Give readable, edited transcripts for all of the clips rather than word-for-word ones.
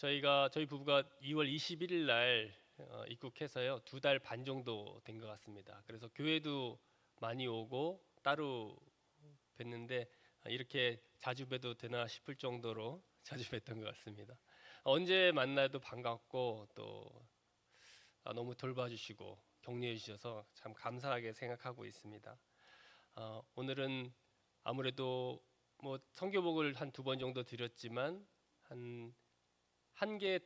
저희 부부가 2월 21일 날 입국해서요. 2달 반 정도 된 것 같습니다. 그래서 교회도 많이 오고 따로 뵀는데 이렇게 자주 뵈도 되나 싶을 정도로 자주 뵀던 것 같습니다. 언제 만나도 반갑고 또 너무 돌봐주시고 격려해 주셔서 참 감사하게 생각하고 있습니다. 오늘은 아무래도 뭐 선교복을 한 2번 정도 드렸지만 한 개의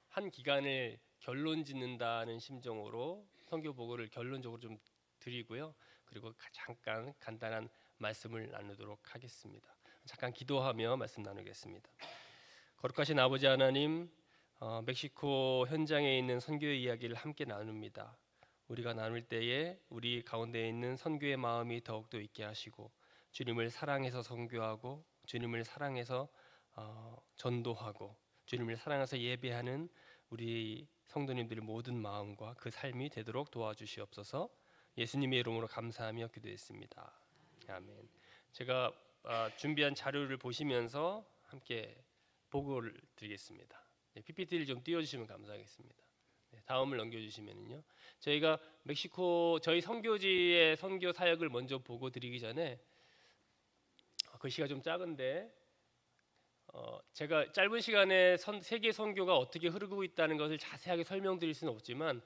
한 기간을 결론 짓는다는 심정으로 선교 보고를 결론적으로 좀 드리고요. 그리고 잠깐 간단한 말씀을 나누도록 하겠습니다. 잠깐 기도하며 말씀 나누겠습니다. 거룩하신 아버지 하나님, 멕시코 현장에 있는 선교의 이야기를 함께 나눕니다. 우리가 나눌 때에 우리 가운데 있는 선교의 마음이 더욱더 있게 하시고 주님을 사랑해서 선교하고 주님을 사랑해서 전도하고 주님을 사랑해서 예배하는 우리 성도님들의 모든 마음과 그 삶이 되도록 도와주시옵소서. 예수님의 이름으로 감사하며 기도했습니다. 아멘. 제가 준비한 자료를 보시면서 함께 보고를 드리겠습니다. PPT를 좀 띄워주시면 감사하겠습니다. 다음을 넘겨주시면요. 저희가 멕시코 저희 선교지의 선교 사역을 먼저 보고 드리기 전에 글씨가 좀 작은데 제가 짧은 시간에 세계 선교가 어떻게 흐르고 있다는 것을 자세하게 설명드릴 수는 없지만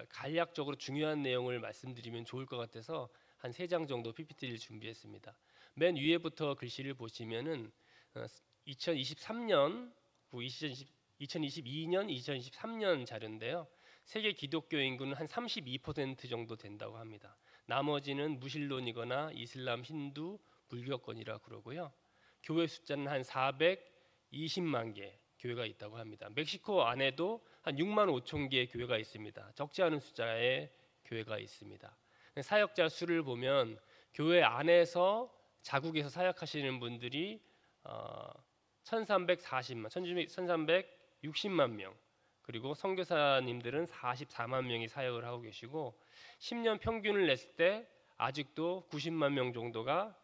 간략적으로 중요한 내용을 말씀드리면 좋을 것 같아서 한 3장 정도 PPT를 준비했습니다. 맨 위에부터 글씨를 보시면은 2023년, 2022년, 2023년 자료인데요. 세계 기독교 인구는 한 32% 정도 된다고 합니다. 나머지는 무신론이거나 이슬람, 힌두, 불교권이라 그러고요. 교회 숫자는 한 420만 개 교회가 있다고 합니다. 멕시코 안에도 한 6만 5천 개의 교회가 있습니다. 적지 않은 숫자의 교회가 있습니다. 사역자 수를 보면 교회 안에서 자국에서 사역하시는 분들이 1360만 명, 그리고 선교사님들은 44만 명이 사역을 하고 계시고 10년 평균을 냈을 때 아직도 90만 명 정도가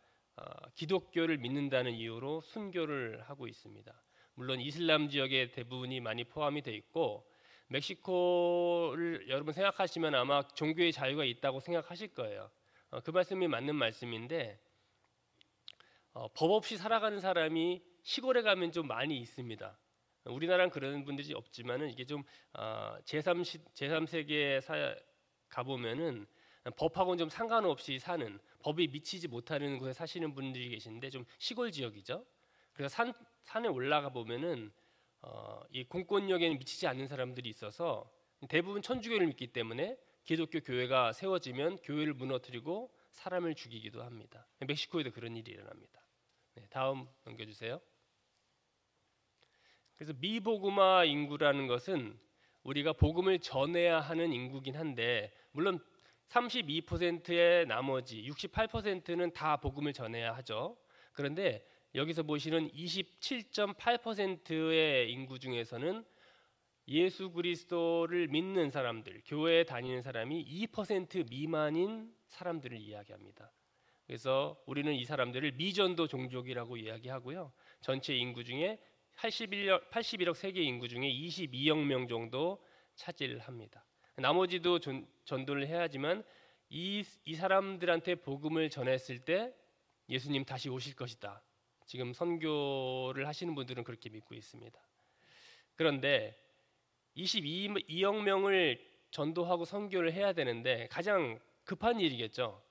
기독교를 믿는다는 이유로 순교를 하고 있습니다. 물론 이슬람 지역의 대부분이 많이 포함이 돼 있고 멕시코를 여러분 생각하시면 아마 종교의 자유가 있다고 생각하실 거예요. 그 말씀이 맞는 말씀인데 법 없이 살아가는 사람이 시골에 가면 좀 많이 있습니다. 우리나라는 그런 분들이 없지만은 이게 좀 제3세계에 가보면은 법하고는 좀 상관없이 사는, 법이 미치지 못하는 곳에 사시는 분들이 계신데 좀 시골 지역이죠. 그래서 산에 올라가 보면은 이 공권력에는 미치지 않는 사람들이 있어서 대부분 천주교를 믿기 때문에 기독교 교회가 세워지면 교회를 무너뜨리고 사람을 죽이기도 합니다. 멕시코에도 그런 일이 일어납니다. 다음 넘겨주세요. 그래서 미복음화 인구라는 것은 우리가 복음을 전해야 하는 인구긴 한데 물론 32%의 나머지 68%는 다 복음을 전해야 하죠. 그런데 여기서 보시는 27.8%의 인구 중에서는 예수 그리스도를 믿는 사람들, 교회에 다니는 사람이 2% 미만인 사람들을 이야기합니다. 그래서 우리는 이 사람들을 미전도 종족이라고 이야기하고요. 전체 인구 중에 81억 세계 인구 중에 22억 명 정도 차지합니다. 나머지도 전도를 해야지만 이 사람들한테 복음을 전했을 때 예수님 다시 오실 것이다. 지금 선교를 하시는 분들은 그렇게 믿고 있습니다. 그런데 22억 명을 전도하고 선교를 해야 되는데 가장 급한 일이겠죠.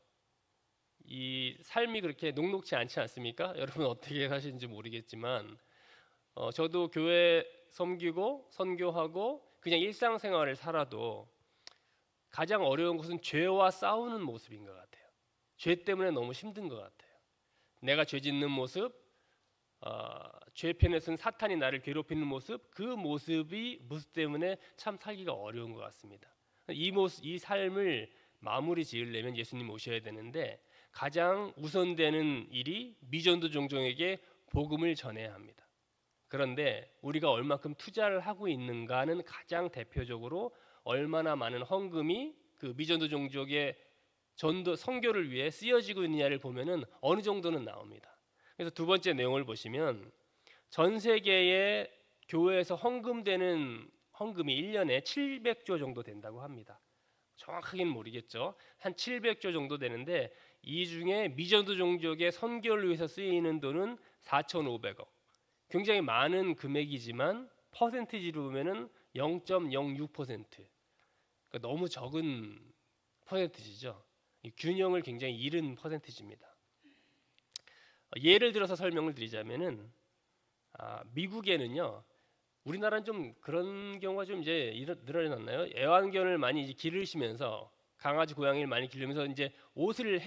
이 삶이 그렇게 녹록지 않지 않습니까? 여러분 어떻게 사시는지 모르겠지만 저도 교회 섬기고 선교하고 그냥 일상생활을 살아도 가장 어려운 것은 죄와 싸우는 모습인 것 같아요. 죄 때문에 너무 힘든 것 같아요. 내가 죄 짓는 모습, 죄 편에 선 사탄이 나를 괴롭히는 모습, 그 모습 때문에 참 살기가 어려운 것 같습니다. 이 삶을 마무리 지으려면 예수님 오셔야 되는데 가장 우선되는 일이 미전도 종족에게 복음을 전해야 합니다. 그런데 우리가 얼마큼 투자를 하고 있는가는 가장 대표적으로 얼마나 많은 헌금이 그 미전도 종족의 전도 선교를 위해 쓰여지고 있느냐를 보면은 어느 정도는 나옵니다. 그래서 두 번째 내용을 보시면 전 세계의 교회에서 헌금되는 헌금이 1년에 700조 정도 된다고 합니다. 정확하게는 모르겠죠. 한 700조 정도 되는데 이 중에 미전도 종족의 선교를 위해서 쓰이는 돈은 4,500억. 굉장히 많은 금액이지만 퍼센티지로 보면은 0.06%. 그러니까 너무 적은 퍼센티지죠. 이 균형을 굉장히 잃은 퍼센티지입니다. 예를 들어서 설명을 드리자면은 미국에는요. 우리나라는 좀 그런 경우가 좀 이제 늘어났나요? 애완견을 많이 이제 기르시면서 강아지, 고양이를 많이 기르면서 이제 옷을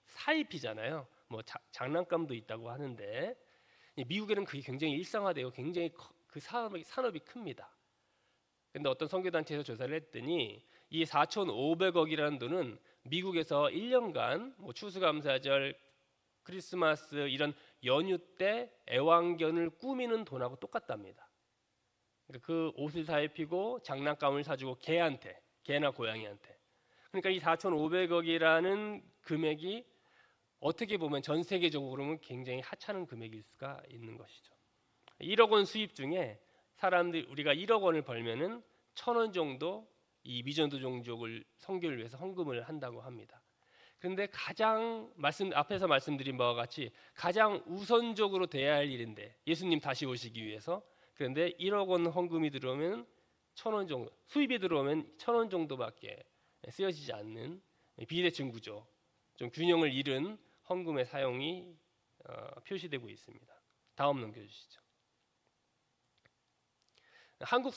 사입히잖아요. 뭐 장난감도 있다고 하는데 미국에는 그게 굉장히 일상화되고 굉장히 그 산업이 큽니다. 근데 어떤 선교단체에서 조사를 했더니 이 4,500억이라는 돈은 미국에서 1년간 뭐 추수감사절, 크리스마스 이런 연휴 때 애완견을 꾸미는 돈하고 똑같답니다. 그러니까 그 옷을 사입히고 장난감을 사주고 개나 고양이한테. 그러니까 이 4,500억이라는 금액이 어떻게 보면 전 세계적으로는 굉장히 하찮은 금액일 수가 있는 것이죠. 1억 원 수입 중에 우리가 1억 원을 벌면은 1,000원 정도 이 미전도 종족을 선교를 위해서 헌금을 한다고 합니다. 그런데 앞에서 말씀드린 바와 같이 가장 우선적으로 돼야 할 일인데 예수님 다시 오시기 위해서 그런데 1억 원 헌금이 들어오면 1,000원 정도 수입이 들어오면 1,000원 정도밖에 쓰여지지 않는 비대칭 구조, 좀 균형을 잃은 헌금의 사용이 표시되고 있습니다. 다음 넘겨주시죠. 한국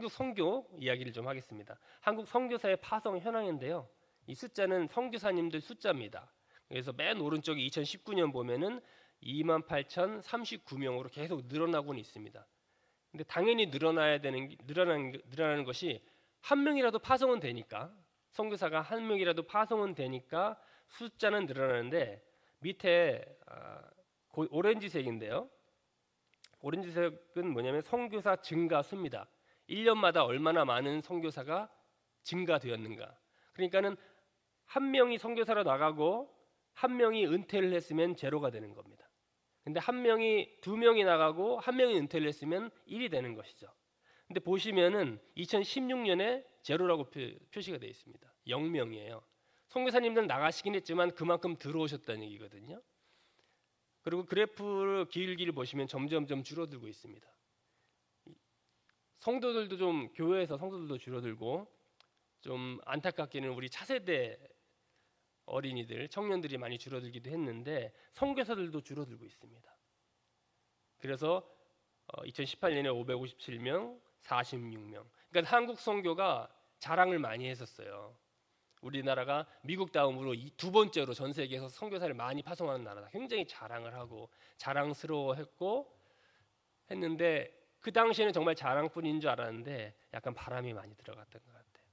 선교 이야기를 좀 하겠습니다. 한국 선교사의 파송 현황인데요. 이 숫자는 선교사님들 숫자입니다. 그래서 맨 오른쪽에 2019년 보면은 28,039명으로 계속 늘어나고는 있습니다. 근데 당연히 늘어나는 것이 한 명이라도 파송은 되니까 선교사가 한 명이라도 파송은 되니까 숫자는 늘어나는데 밑에 오렌지색인데요. 오렌지색은 뭐냐면 선교사 증가 수입니다. 1년마다 얼마나 많은 선교사가 증가되었는가. 그러니까는 한 명이 선교사로 나가고 한 명이 은퇴를 했으면 제로가 되는 겁니다. 근데 두 명이 나가고 한 명이 은퇴를 했으면 1이 되는 것이죠. 근데 보시면은 2016년에 제로라고 표시가 되어 있습니다. 0명이에요. 선교사님들 나가시긴 했지만 그만큼 들어오셨다는 얘기거든요. 그리고 그래프를 길게 보시면 점점 줄어들고 있습니다. 교회에서 성도들도 줄어들고 좀 안타깝게는 우리 차세대 어린이들, 청년들이 많이 줄어들기도 했는데 선교사들도 줄어들고 있습니다. 그래서 2018년에 557명, 46명. 그러니까 한국 선교가 자랑을 많이 했었어요. 우리나라가 미국 다음으로 두 번째로 전 세계에서 선교사를 많이 파송하는 나라다. 굉장히 자랑을 하고 자랑스러워했고 했는데 그 당시에는 정말 자랑뿐인 줄 알았는데 약간 바람이 많이 들어갔던 것 같아요.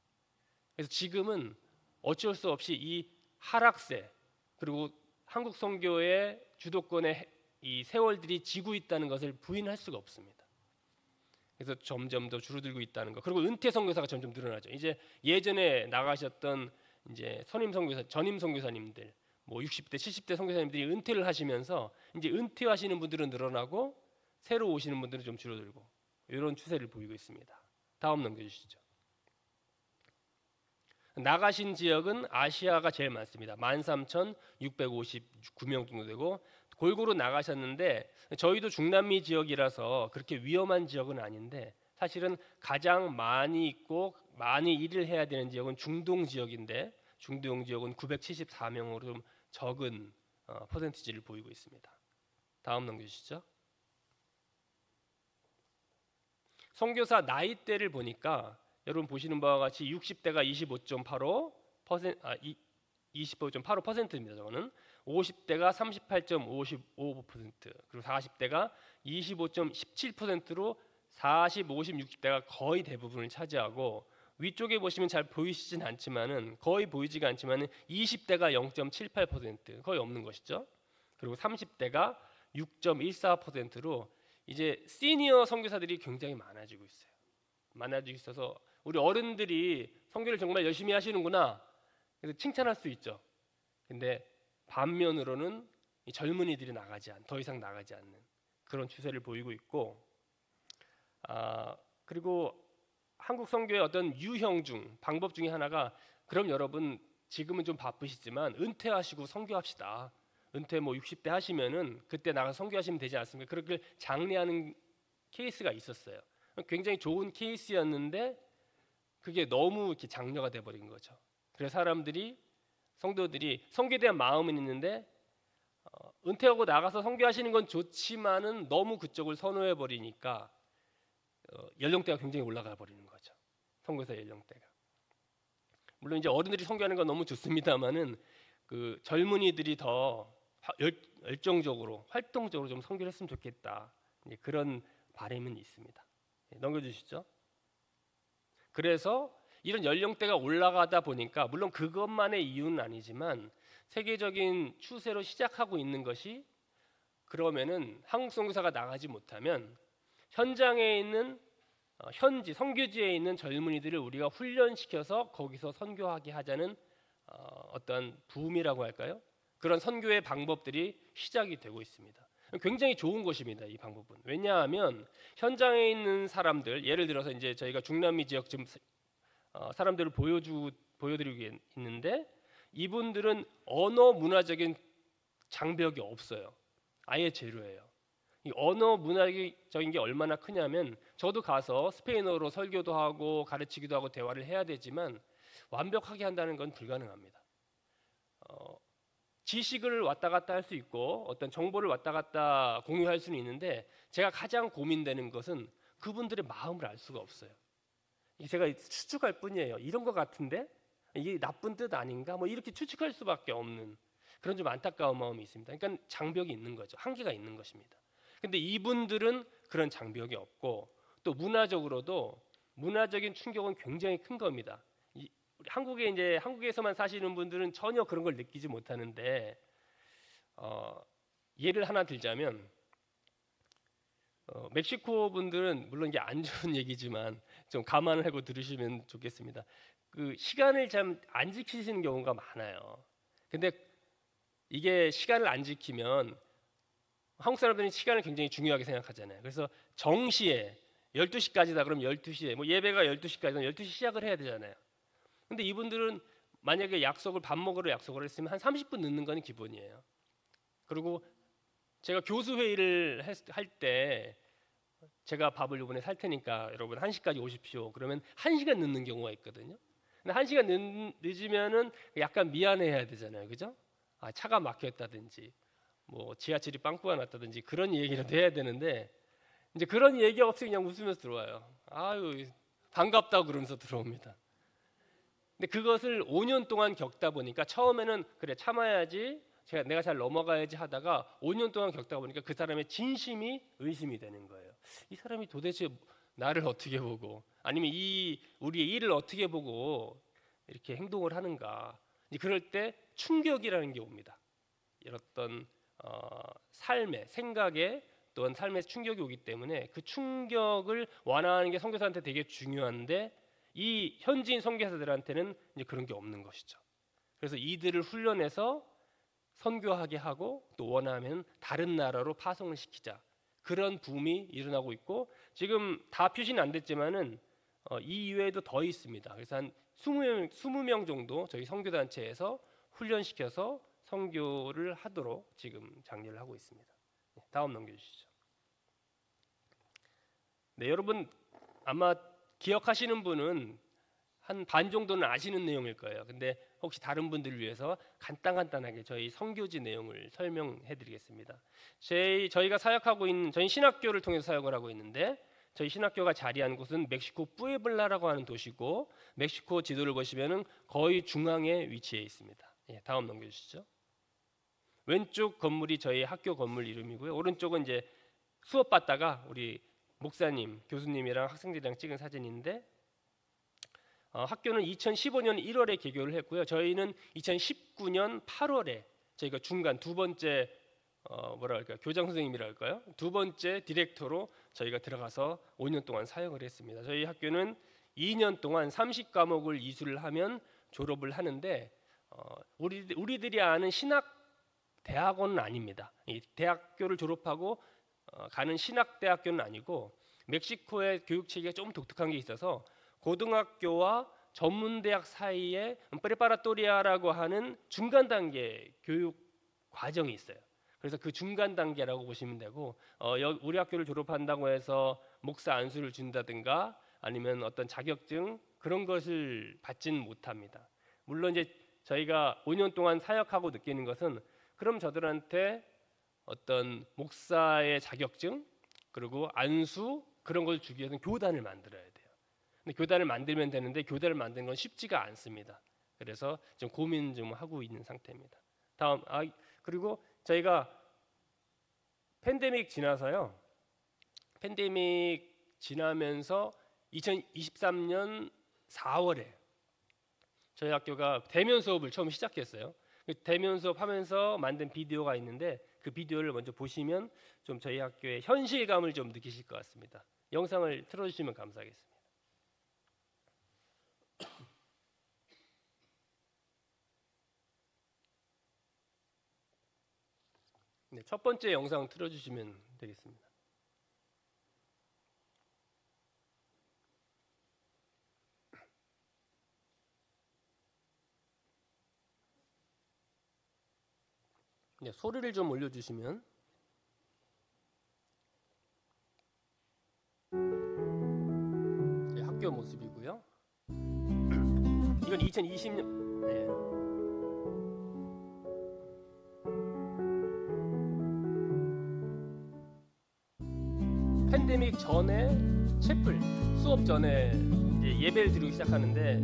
그래서 지금은 어쩔 수 없이 이 하락세 그리고 한국 선교의 주도권의 이 세월들이 지고 있다는 것을 부인할 수가 없습니다. 그래서 점점 더 줄어들고 있다는 것. 그리고 은퇴 선교사가 점점 늘어나죠. 이제 예전에 나가셨던 이제 전임 선교사님들, 뭐 60대, 70대 선교사님들이 은퇴를 하시면서 이제 은퇴하시는 분들은 늘어나고 새로 오시는 분들은 좀 줄어들고 이런 추세를 보이고 있습니다. 다음 넘겨주시죠. 나가신 지역은 아시아가 제일 많습니다. 13,659명 정도 되고 골고루 나가셨는데 저희도 중남미 지역이라서 그렇게 위험한 지역은 아닌데 사실은 가장 많이 있고 많이 일을 해야 되는 지역은 중동 지역인데 중동 지역은 974명으로 좀 적은 퍼센티지를 보이고 있습니다. 다음 넘겨주시죠. 선교사 나이대를 보니까 여러분 보시는 바와 같이 60대가 25.85%입니다. 저거는 50대가 38.55% 그리고 40대가 25.17%로 40, 50, 60대가 거의 대부분을 차지하고 위쪽에 보시면 잘 보이시진 않지만은 거의 보이지가 않지만은 20대가 0.78% 거의 없는 것이죠. 그리고 30대가 6.14%로 이제 시니어 선교사들이 굉장히 많아지고 있어요. 많아지고 있어서 우리 어른들이 선교를 정말 열심히 하시는구나. 그래서 칭찬할 수 있죠. 근데 반면으로는 이 젊은이들이 더 이상 나가지 않는 그런 추세를 보이고 있고, 그리고 한국 선교의 어떤 유형 중 방법 중에 하나가, 그럼 여러분 지금은 좀 바쁘시지만 은퇴하시고 선교합시다. 은퇴 뭐 60대 하시면은 그때 나가서 선교하시면 되지 않습니까? 그렇게 장려하는 케이스가 있었어요. 굉장히 좋은 케이스였는데 그게 너무 이렇게 장려가 돼 버린 거죠. 그래서 사람들이, 성도들이 선교에 대한 마음은 있는데 은퇴하고 나가서 선교하시는 건 좋지만은 너무 그쪽을 선호해 버리니까 연령대가 굉장히 올라가 버리는 거죠. 선교사 연령대가. 물론 이제 어른들이 선교하는 건 너무 좋습니다만은 그 젊은이들이 더 열정적으로 활동적으로 좀 선교를 했으면 좋겠다. 그런 바람은 있습니다. 넘겨주시죠. 그래서 이런 연령대가 올라가다 보니까, 물론 그것만의 이유는 아니지만 세계적인 추세로 시작하고 있는 것이, 그러면은 한국 선교사가 나가지 못하면 현장에 있는 현지 선교지에 있는 젊은이들을 우리가 훈련시켜서 거기서 선교하게 하자는 어떤 붐이라고 할까요? 그런 선교의 방법들이 시작이 되고 있습니다. 굉장히 좋은 것입니다, 이 방법은. 왜냐하면 현장에 있는 사람들, 예를 들어서 이제 저희가 중남미 지역 좀 사람들을 보여드리고 있는데, 이분들은 언어 문화적인 장벽이 없어요. 아예 제로예요. 이 언어 문화적인 게 얼마나 크냐면, 저도 가서 스페인어로 설교도 하고 가르치기도 하고 대화를 해야 되지만 완벽하게 한다는 건 불가능합니다. 지식을 왔다 갔다 할 수 있고 어떤 정보를 왔다 갔다 공유할 수는 있는데, 제가 가장 고민되는 것은 그분들의 마음을 알 수가 없어요. 제가 추측할 뿐이에요. 이런 것 같은데 이게 나쁜 뜻 아닌가? 뭐 이렇게 추측할 수밖에 없는 그런 좀 안타까운 마음이 있습니다. 그러니까 장벽이 있는 거죠. 한계가 있는 것입니다. 근데 이분들은 그런 장벽이 없고, 또 문화적으로도 문화적인 충격은 굉장히 큰 겁니다. 한국에서만 사시는 분들은 전혀 그런 걸 느끼지 못하는데, 예를 하나 들자면 멕시코 분들은, 물론 이게 안 좋은 얘기지만 좀 감안을 하고 들으시면 좋겠습니다. 그 시간을 참 안 지키시는 경우가 많아요. 근데 이게 시간을 안 지키면, 한국 사람들은 시간을 굉장히 중요하게 생각하잖아요. 그래서 정시에 12시까지다 그러면 12시에, 뭐 예배가 12시까지면 12시 시작을 해야 되잖아요. 근데 이분들은 만약에 밥 먹으러 약속을 했으면 한 30분 늦는 건 기본이에요. 그리고 제가 교수 회의를 할 때, 제가 밥을 이번에 살 테니까 여러분 1시까지 오십시오. 그러면 1시간 늦는 경우가 있거든요. 근데 1시간 늦으면은 약간 미안해야 되잖아요. 그죠? 차가 막혔다든지 뭐 지하철이 빵꾸가 났다든지 그런 얘기라도 해야 되는데, 이제 그런 얘기가 없이 그냥 웃으면서 들어와요. 아유, 반갑다고 그러면서 들어옵니다. 근데 그것을 5년 동안 겪다 보니까, 처음에는 그래 참아야지, 내가 잘 넘어가야지 하다가 5년 동안 겪다 보니까 그 사람의 진심이 의심이 되는 거예요. 이 사람이 도대체 나를 어떻게 보고, 아니면 우리의 일을 어떻게 보고 이렇게 행동을 하는가. 그럴 때 충격이라는 게 옵니다. 어떤 삶의 생각에 또는 삶의 충격이 오기 때문에, 그 충격을 완화하는 게 선교사한테 되게 중요한데, 이 현지인 선교사들한테는 이제 그런 게 없는 것이죠. 그래서 이들을 훈련해서 선교하게 하고, 또 원하면 다른 나라로 파송을 시키자, 그런 붐이 일어나고 있고, 지금 다 표시는 안 됐지만은 이 이외에도 더 있습니다. 그래서 한 20명 정도 저희 선교단체에서 훈련시켜서 선교를 하도록 지금 장려를 하고 있습니다. 다음 넘겨주시죠. 네, 여러분 아마 기억하시는 분은 한 반 정도는 아시는 내용일 거예요. 근데 혹시 다른 분들을 위해서 간단하게 저희 선교지 내용을 설명해 드리겠습니다. 저희가 사역하고 있는, 저희 신학교를 통해서 사역을 하고 있는데, 저희 신학교가 자리한 곳은 멕시코 뿌에블라라고 하는 도시고, 멕시코 지도를 보시면은 거의 중앙에 위치해 있습니다. 다음 넘겨주시죠. 왼쪽 건물이 저희 학교 건물 이름이고요. 오른쪽은 이제 수업 받다가 우리 목사님, 교수님이랑 학생들이랑 찍은 사진인데, 학교는 2015년 1월에 개교를 했고요. 저희는 2019년 8월에 저희가 중간 두 번째 교장 선생님이라 할까요? 두 번째 디렉터로 저희가 들어가서 5년 동안 사역을 했습니다. 저희 학교는 2년 동안 30과목을 이수를 하면 졸업을 하는데, 우리들이 아는 신학 대학원은 아닙니다. 이 대학교를 졸업하고 가는 신학대학교는 아니고 멕시코의 교육 체계가 좀 독특한 게 있어서 고등학교와 전문대학 사이에 프레파라토리아라고 하는 중간 단계 교육 과정이 있어요. 그래서 그 중간 단계라고 보시면 되고 우리 학교를 졸업한다고 해서 목사 안수를 준다든가 아니면 어떤 자격증 그런 것을 받지는 못합니다. 물론 이제 저희가 5년 동안 사역하고 느끼는 것은 그럼 저들한테 어떤 목사의 자격증 그리고 안수 그런 걸 주기 위해서는 교단을 만들어야 돼요. 근데 교단을 만들면 되는데 교단을 만드는 건 쉽지가 않습니다. 그래서 좀 고민 좀 하고 있는 상태입니다. 다음 그리고 저희가 팬데믹 지나서요. 팬데믹 지나면서 2023년 4월에 저희 학교가 대면 수업을 처음 시작했어요. 대면 수업하면서 만든 비디오가 있는데 그 비디오를 먼저 보시면 좀 저희 학교의 현실감을 좀 느끼실 것 같습니다. 영상을 틀어주시면 감사하겠습니다. 네, 첫 번째 영상 틀어주시면 되겠습니다. 네, 소리를 좀 올려주시면. 네, 학교 모습이고요. 이건 2020년. 네. 팬데믹 전에 채플 수업 전에 이제 예배를 드리기 시작하는데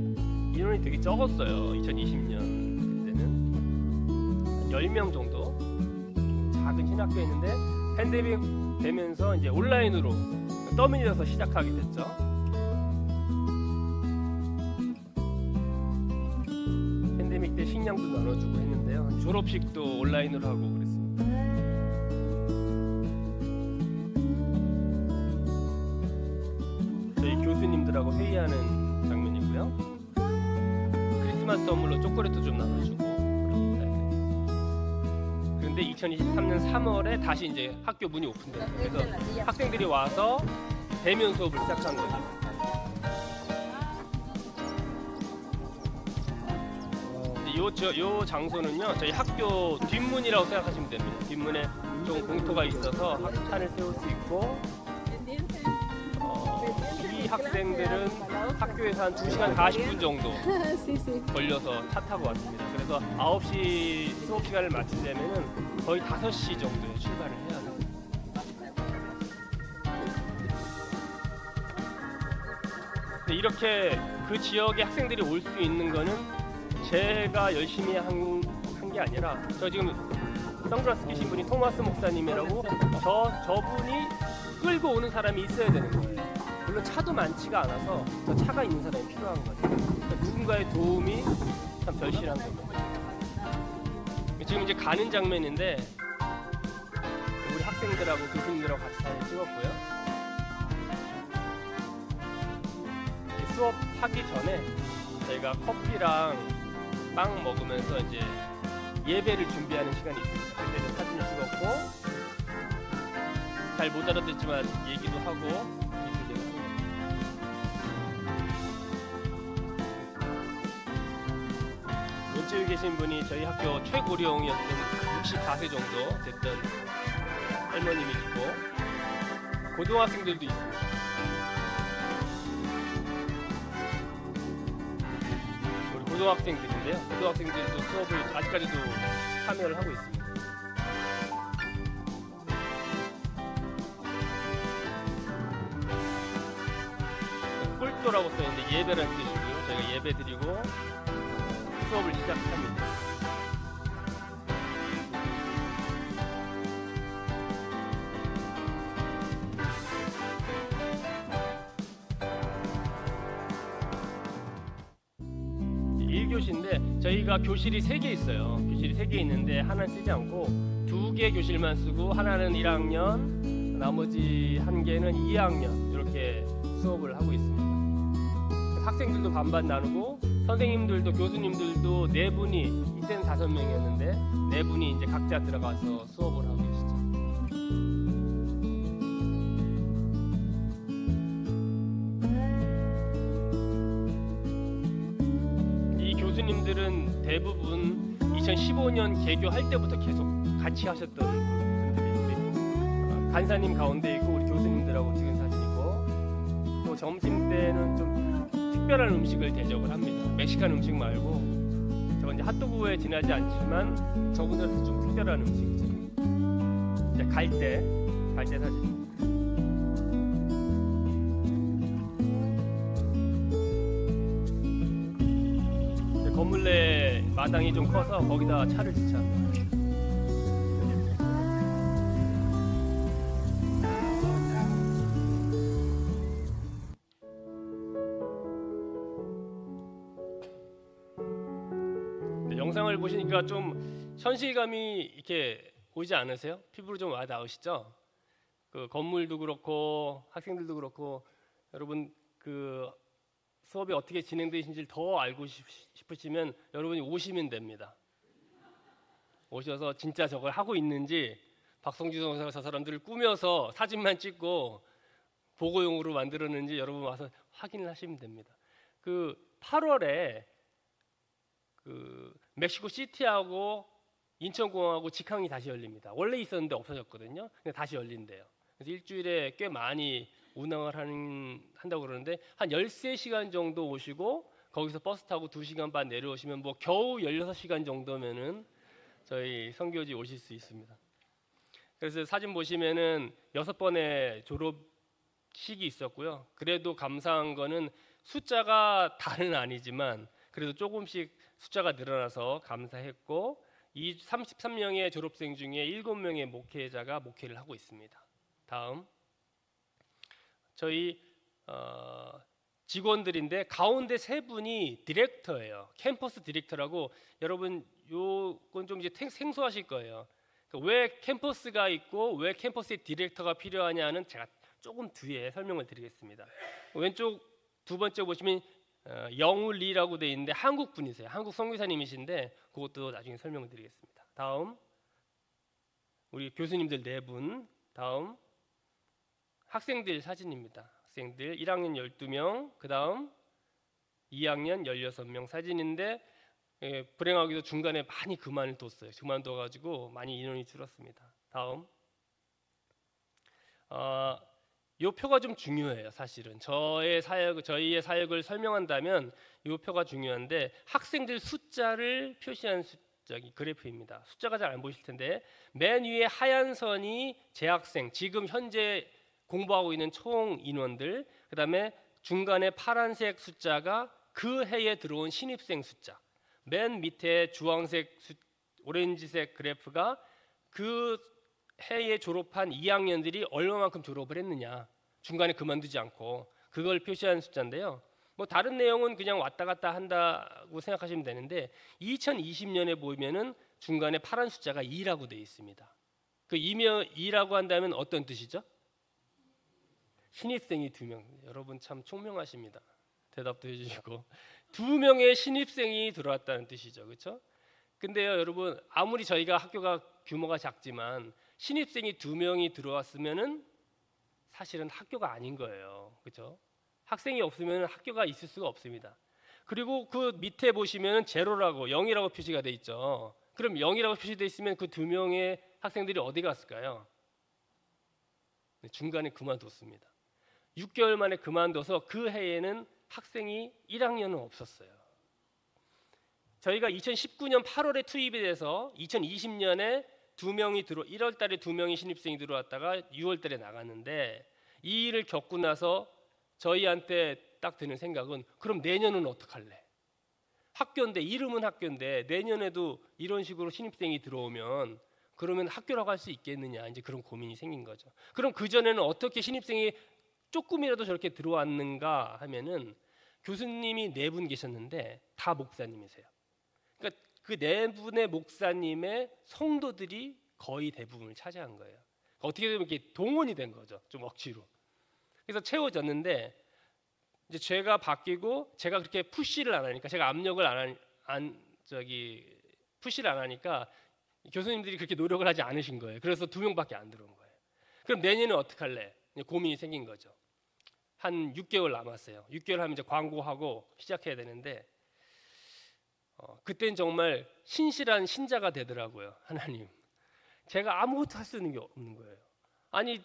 인원이 되게 적었어요. 2020년 그때는 10명 정도 작은 신학교였는데 팬데믹 되면서 이제 온라인으로 떠밀려서 시작하게 됐죠. 팬데믹 때 식량도 나눠주고 했는데요. 졸업식도 온라인으로 하고 그랬습니다. 저희 교수님들하고 회의하는 장면이고요. 크리스마스 선물로 초콜릿도 좀 나눠주고. 그런데 2023년 3월에 다시 이제 학교 문이 오픈돼요. 그래서 학생들이 와서 대면 수업을 시작한 거죠. 요 장소는요 저희 학교 뒷문이라고 생각하시면 됩니다. 뒷문에 좀 공터가 있어서 학탄을 세울 수 있고 이 학생들은 학교에서 한 2시간 40분 정도 걸려서 차 타고 왔습니다. 그래서 9시 수업 시간을 마치려면 거의 5시 정도에 출발을 해야 돼요. 이렇게 그 지역의 학생들이 올 수 있는 거는 제가 열심히 한 게 아니라 저 지금 선글라스 끼신 분이 토마스 목사님이라고 저분이 끌고 오는 사람이 있어야 되는 거예요. 물론 차도 많지가 않아서 저 차가 있는 사람이 필요한 거죠. 그러니까 누군가의 도움이 참 절실한 겁니다. 지금 이제 가는 장면인데 우리 학생들하고 교수님들하고 같이 사진 찍었고요. 수업하기 전에 저희가 커피랑 빵 먹으면서 이제 예배를 준비하는 시간이 있습니다. 그때는 사진을 찍었고 잘 못 알아듣지만 얘기도 하고 왼쪽에 계신 분이 저희 학교 최고령이었던 64세 정도 됐던 할머님이시고 고등학생들도 있습니다. 우리 고등학생들인데요. 고등학생들도 수업을 아직까지도 참여를 하고 있습니다. 꿀도라고 써있는데 예배라는 뜻이고요. 저희가 예배 드리고 수업을 시작합니다. 교실인데 저희가 교실이 3개 있어요. 교실이 3개 있는데 하나는 쓰지 않고 2개 교실만 쓰고 하나는 1학년, 나머지 1개는 2학년 이렇게 수업을 하고 있습니다. 학생들도 반반 나누고 선생님들도 교수님들도 4분이 이때는 5명이었는데 4분이 이제 각자 들어가서 수업을 하고 계시죠. 교수님들은 대부분 2015년 개교할 때부터 계속 같이 하셨던 분들이 우리 간사님 가운데 있고 우리 교수님들하고 찍은 사진이고, 또 점심 때는 좀 특별한 음식을 대접을 합니다. 멕시칸 음식 말고 저건 이제 핫도그에 지나지 않지만 저분들한테 좀 특별한 음식이죠. 이제 갈 때 사진. 건물 내 마당이 좀 커서 거기다 차를 주차합니다. 영상을 보시니까 좀 현실감이 이렇게 보이지 않으세요? 피부로 좀 와 닿으시죠? 그 건물도 그렇고 학생들도 그렇고, 여러분 그 수업이 어떻게 진행되시는지 더 알고 싶으시면 여러분이 오시면 됩니다. 오셔서 진짜 저걸 하고 있는지, 박성주 선생가 저 사람들을 꾸며서 사진만 찍고 보고용으로 만들었는지 여러분 와서 확인을 하시면 됩니다. 그 8월에 그 멕시코 시티하고 인천공항하고 직항이 다시 열립니다. 원래 있었는데 없어졌거든요. 근데 다시 열린대요. 그래서 일주일에 꽤 많이 운항을 한다고 그러는데 한 13시간 정도 오시고 거기서 버스 타고 2시간 반 내려오시면 뭐 겨우 16시간 정도면은 저희 선교지 오실 수 있습니다. 그래서 사진 보시면은 6번의 졸업식이 있었고요. 그래도 감사한 거는 숫자가 다는 아니지만 그래도 조금씩 숫자가 늘어나서 감사했고, 이 33명의 졸업생 중에 7명의 목회자가 목회를 하고 있습니다. 다음, 저희 직원들인데 가운데 3분이 디렉터예요. 캠퍼스 디렉터라고. 여러분 요건 좀 이제 생소하실 거예요. 그러니까 왜 캠퍼스가 있고 왜 캠퍼스에 디렉터가 필요하냐는 제가 조금 뒤에 설명을 드리겠습니다. 왼쪽 두 번째 보시면 영울리라고 돼 있는데 한국 분이세요. 한국 선교사님이신데 그것도 나중에 설명을 드리겠습니다. 다음, 우리 교수님들 4분. 다음, 학생들 사진입니다. 학생들 1학년 12명, 그 다음 2학년 16명 사진인데 불행하게도 중간에 많이 그만을 뒀어요. 그만둬가지고 많이 인원이 줄었습니다. 다음, 이 표가 좀 중요해요. 사실은 저희의 사역을 설명한다면 이 표가 중요한데, 학생들 숫자를 표시한 그래프입니다. 숫자가 잘 안 보이실 텐데 맨 위에 하얀 선이 재학생, 지금 현재 공부하고 있는 총 인원들, 그 다음에 중간에 파란색 숫자가 그 해에 들어온 신입생 숫자, 맨 밑에 주황색, 오렌지색 그래프가 그 해에 졸업한 2학년들이 얼마만큼 졸업을 했느냐, 중간에 그만두지 않고, 그걸 표시한 숫자인데요. 뭐 다른 내용은 그냥 왔다 갔다 한다고 생각하시면 되는데 2020년에 보면은 중간에 파란 숫자가 2라고 되어 있습니다. 그 2라고 한다면 어떤 뜻이죠? 신입생이 2명. 여러분 참 총명하십니다. 대답도 해주시고 2명의 신입생이 들어왔다는 뜻이죠, 그렇죠? 근데요, 여러분 아무리 저희가 학교가 규모가 작지만 신입생이 2명이 들어왔으면은 사실은 학교가 아닌 거예요, 그렇죠? 학생이 없으면 학교가 있을 수가 없습니다. 그리고 그 밑에 보시면 제로라고 0이라고 표시가 돼 있죠. 그럼 0이라고 표시돼 있으면 그 2명의 학생들이 어디 갔을까요? 중간에 그만뒀습니다. 6개월 만에 그만둬서 그 해에는 학생이 1학년은 없었어요. 저희가 2019년 8월에 투입이 돼서 2020년에 1월 달에 2명이 신입생이 들어왔다가 6월 달에 나갔는데, 이 일을 겪고 나서 저희한테 딱 드는 생각은, 그럼 내년은 어떡할래? 학교인데, 이름은 학교인데 내년에도 이런 식으로 신입생이 들어오면 그러면 학교라고 할 수 있겠느냐, 이제 그런 고민이 생긴 거죠. 그럼 그전에는 어떻게 신입생이 조금이라도 저렇게 들어왔는가 하면은, 교수님이 4분 계셨는데 다 목사님이세요. 그러니까 그 4분의 목사님의 성도들이 거의 대부분을 차지한 거예요. 어떻게 보면 이렇게 동원이 된 거죠, 좀 억지로. 그래서 채워졌는데, 이제 제가 바뀌고 제가 그렇게 푸시를 안 하니까, 제가 압력을 푸시를 안 하니까 교수님들이 그렇게 노력을 하지 않으신 거예요. 그래서 2명밖에 안 들어온 거예요. 그럼 내년에 어떡할래? 고민이 생긴 거죠. 한 6개월 남았어요. 6개월 하면 이제 광고하고 시작해야 되는데, 그땐 정말 신실한 신자가 되더라고요. 하나님, 제가 아무것도 할 수 있는 게 없는 거예요. 아니,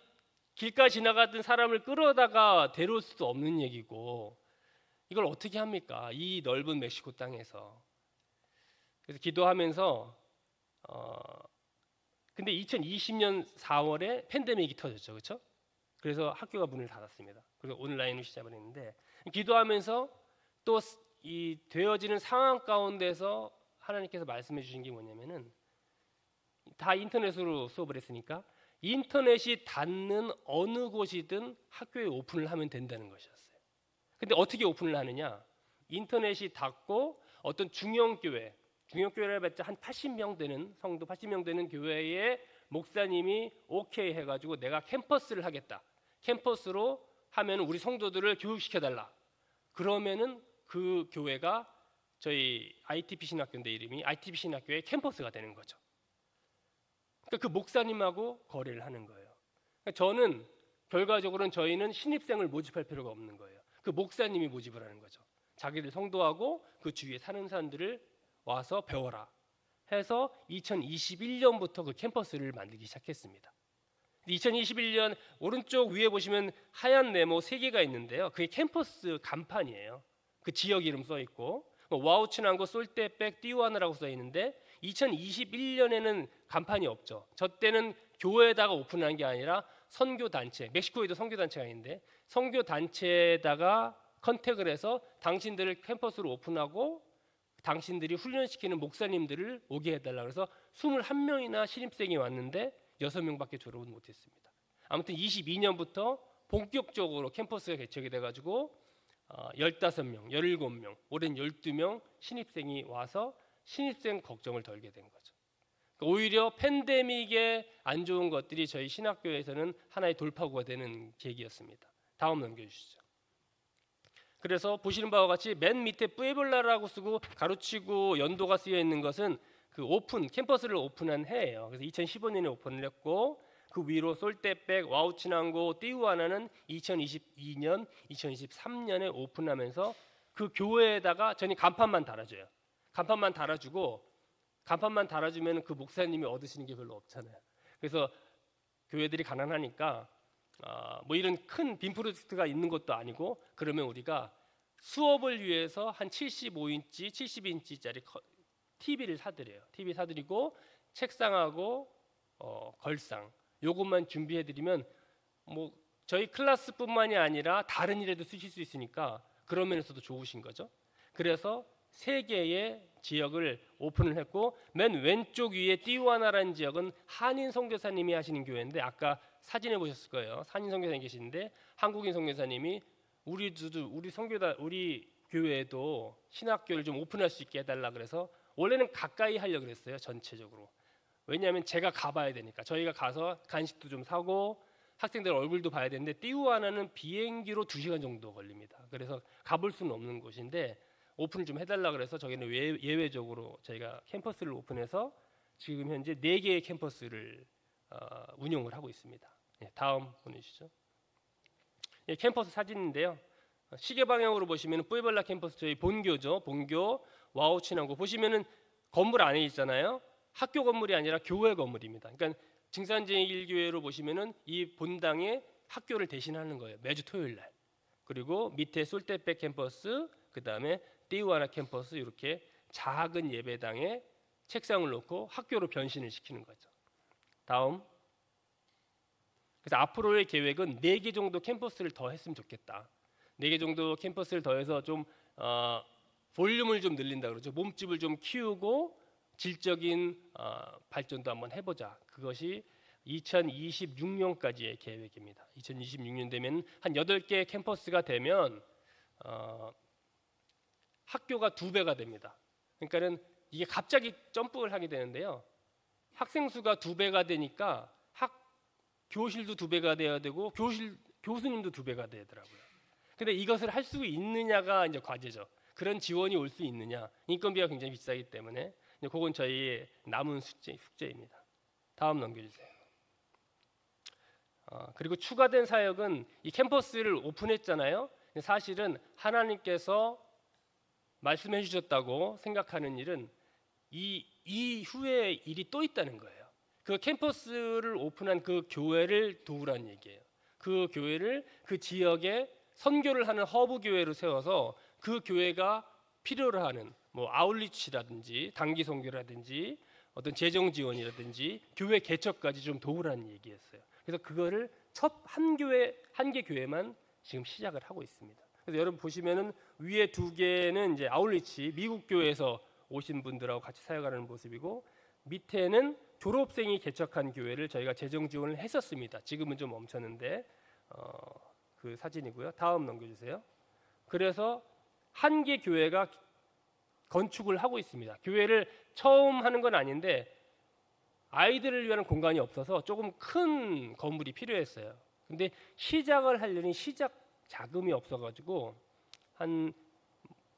길가 지나가던 사람을 끌어다가 데려올 수도 없는 얘기고 이걸 어떻게 합니까? 이 넓은 멕시코 땅에서. 그래서 기도하면서 근데 2020년 4월에 팬데믹이 터졌죠. 그렇죠? 그래서 학교가 문을 닫았습니다. 그래서 온라인으로 시작을 했는데 기도하면서 또 이 되어지는 상황 가운데서 하나님께서 말씀해 주신 게 뭐냐면은 다 인터넷으로 수업을 했으니까 인터넷이 닿는 어느 곳이든 학교에 오픈을 하면 된다는 것이었어요. 근데 어떻게 오픈을 하느냐? 인터넷이 닿고 어떤 중형교회라 해봤자 한 80명 되는 성도 80명 되는 교회의 목사님이 오케이 해가지고 내가 캠퍼스를 하겠다. 캠퍼스로 하면 우리 성도들을 교육시켜달라. 그러면은 그 교회가 저희 ITP 신학교인데 이름이 ITP 신학교의 캠퍼스가 되는 거죠. 그러니까 그 목사님하고 거래를 하는 거예요. 그러니까 저는 결과적으로는 저희는 신입생을 모집할 필요가 없는 거예요. 그 목사님이 모집을 하는 거죠. 자기들 성도하고 그 주위에 사는 사람들을 와서 배워라 해서 2021년부터 그 캠퍼스를 만들기 시작했습니다. 2021년 오른쪽 위에 보시면 하얀 네모 3개가 있는데요. 그게 캠퍼스 간판이에요. 그 지역 이름 써 있고 와우치난고 솔떼백 띠우아나라고 써 있는데 2021년에는 간판이 없죠. 저 때는 교회에다가 오픈한 게 아니라 선교 단체, 멕시코에도 선교 단체가 있는데 선교 단체에다가 컨택을 해서 당신들을 캠퍼스로 오픈하고 당신들이 훈련시키는 목사님들을 오게 해달라 그래서 21명이나 신입생이 왔는데 6명밖에 졸업은 못했습니다. 아무튼 22년부터 본격적으로 캠퍼스가 개척이 돼가지고 15명, 17명, 올해는 12명 신입생이 와서 신입생 걱정을 덜게 된 거죠. 그러니까 오히려 팬데믹에 안 좋은 것들이 저희 신학교에서는 하나의 돌파구가 되는 계기였습니다. 다음 넘겨주시죠. 그래서 보시는 바와 같이 맨 밑에 뿌에블라라고 쓰고 가로치고 연도가 쓰여 있는 것은 그 캠퍼스를 오픈한 해예요. 그래서 2015년에 오픈을 했고 그 위로 솔떼백, 와우치난고, 띠우아나는 2022년, 2023년에 오픈하면서 그 교회에다가 저는 간판만 달아줘요. 간판만 달아주면 그 목사님이 얻으시는 게 별로 없잖아요. 그래서 교회들이 가난하니까 뭐 이런 큰 빔 프로젝트가 있는 것도 아니고 그러면 우리가 수업을 위해서 한 75인치, 70인치짜리 TV를 사드려요. TV 사드리고 책상하고 걸상 요것만 준비해드리면 뭐 저희 클래스뿐만이 아니라 다른 일에도 쓰실 수 있으니까 그런 면에서도 좋으신 거죠. 그래서 3개의 지역을 오픈을 했고 맨 왼쪽 위에 띠우아나라는 지역은 한인 선교사님이 하시는 교회인데 아까 사진에 보셨을 거예요. 한인 선교사님 계시는데 한국인 선교사님이 우리 교회에도 신학교를 좀 오픈할 수 있게 해달라 그래서 원래는 가까이 하려고 그랬어요. 전체적으로. 왜냐하면 제가 가봐야 되니까 저희가 가서 간식도 좀 사고 학생들 얼굴도 봐야 되는데 띠우아나는 비행기로 2시간 정도 걸립니다. 그래서 가볼 수는 없는 곳인데 오픈을 좀 해달라 그래서 저희는 예외적으로 저희가 캠퍼스를 오픈해서 지금 현재 4개의 캠퍼스를 운영을 하고 있습니다. 다음 보내주시죠. 캠퍼스 사진인데요. 시계 방향으로 보시면 뿌에블라 캠퍼스 저희 본교죠. 본교 와우치난고 보시면은 건물 안에 있잖아요. 학교 건물이 아니라 교회 건물입니다. 그러니까 증산제일교회로 보시면은 이 본당에 학교를 대신하는 거예요. 매주 토요일 날. 그리고 밑에 솔떼백 캠퍼스, 그다음에 띠우아나 캠퍼스 이렇게 작은 예배당에 책상을 놓고 학교로 변신을 시키는 거죠. 다음. 그래서 앞으로의 계획은 4개 정도 캠퍼스를 더 했으면 좋겠다. 4개 정도 캠퍼스를 더해서 좀 볼륨을 좀 늘린다 그러죠. 몸집을 좀 키우고 질적인 발전도 한번 해보자. 그것이 2026년까지의 계획입니다. 2026년 되면 한 8개 캠퍼스가 되면 학교가 2배가 됩니다. 그러니까는 이게 갑자기 점프를 하게 되는데요. 학생 수가 2배가 되니까 교실도 2배가 돼야 되고 교수님도 2배가 되더라고요. 근데 이것을 할 수 있느냐가 이제 과제죠. 그런 지원이 올 수 있느냐. 인건비가 굉장히 비싸기 때문에 그건 저희의 남은 숙제입니다. 다음 넘겨주세요. 그리고 추가된 사역은 이 캠퍼스를 오픈했잖아요. 사실은 하나님께서 말씀해 주셨다고 생각하는 일은 이 이후에 일이 또 있다는 거예요. 그 캠퍼스를 오픈한 그 교회를 도우라는 얘기예요. 그 교회를 그 지역에 선교를 하는 허브 교회로 세워서 그 교회가 필요로 하는 뭐 아울리치라든지 단기 선교라든지 어떤 재정 지원이라든지 교회 개척까지 좀 도우라는 얘기였어요. 그래서 그거를 첫 한 교회 한 개 교회만 지금 시작을 하고 있습니다. 그래서 여러분 보시면은 위에 두 개는 이제 아울리치 미국 교회에서 오신 분들하고 같이 사역하는 모습이고 밑에는 졸업생이 개척한 교회를 저희가 재정 지원을 했었습니다. 지금은 좀 멈췄는데 그 사진이고요. 다음 넘겨주세요. 그래서 한 개 교회가 건축을 하고 있습니다. 교회를 처음 하는 건 아닌데 아이들을 위한 공간이 없어서 조금 큰 건물이 필요했어요. 근데 시작을 하려니 시작 자금이 없어가지고 한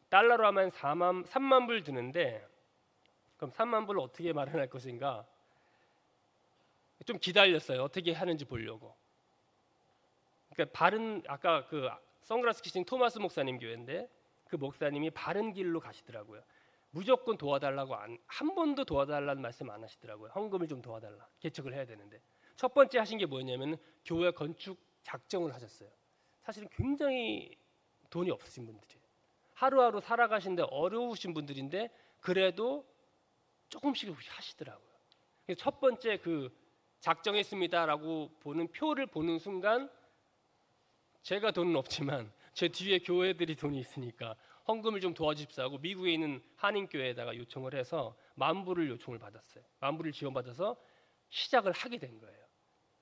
달러로 하면 3만 불 드는데 그럼 3만 불을 어떻게 마련할 것인가 좀 기다렸어요. 어떻게 하는지 보려고. 그러니까 바른 아까 그 선글라스 키신 토마스 목사님 교회인데 그 목사님이 바른 길로 가시더라고요. 무조건 도와달라고 한 번도 도와달라는 말씀 안 하시더라고요. 헌금을 좀 도와달라. 개척을 해야 되는데 첫 번째 하신 게 뭐냐면 교회 건축 작정을 하셨어요. 사실은 굉장히 돈이 없으신 분들이에요. 하루하루 살아가시는데 어려우신 분들인데 그래도 조금씩 하시더라고요. 그래서 첫 번째 그 작정했습니다라고 보는 표를 보는 순간 제가 돈은 없지만 제 뒤에 교회들이 돈이 있으니까 헌금을 좀 도와주십사 하고 미국에 있는 한인교회에다가 요청을 해서 10,000불을 요청을 받았어요. 10,000불을 지원받아서 시작을 하게 된 거예요.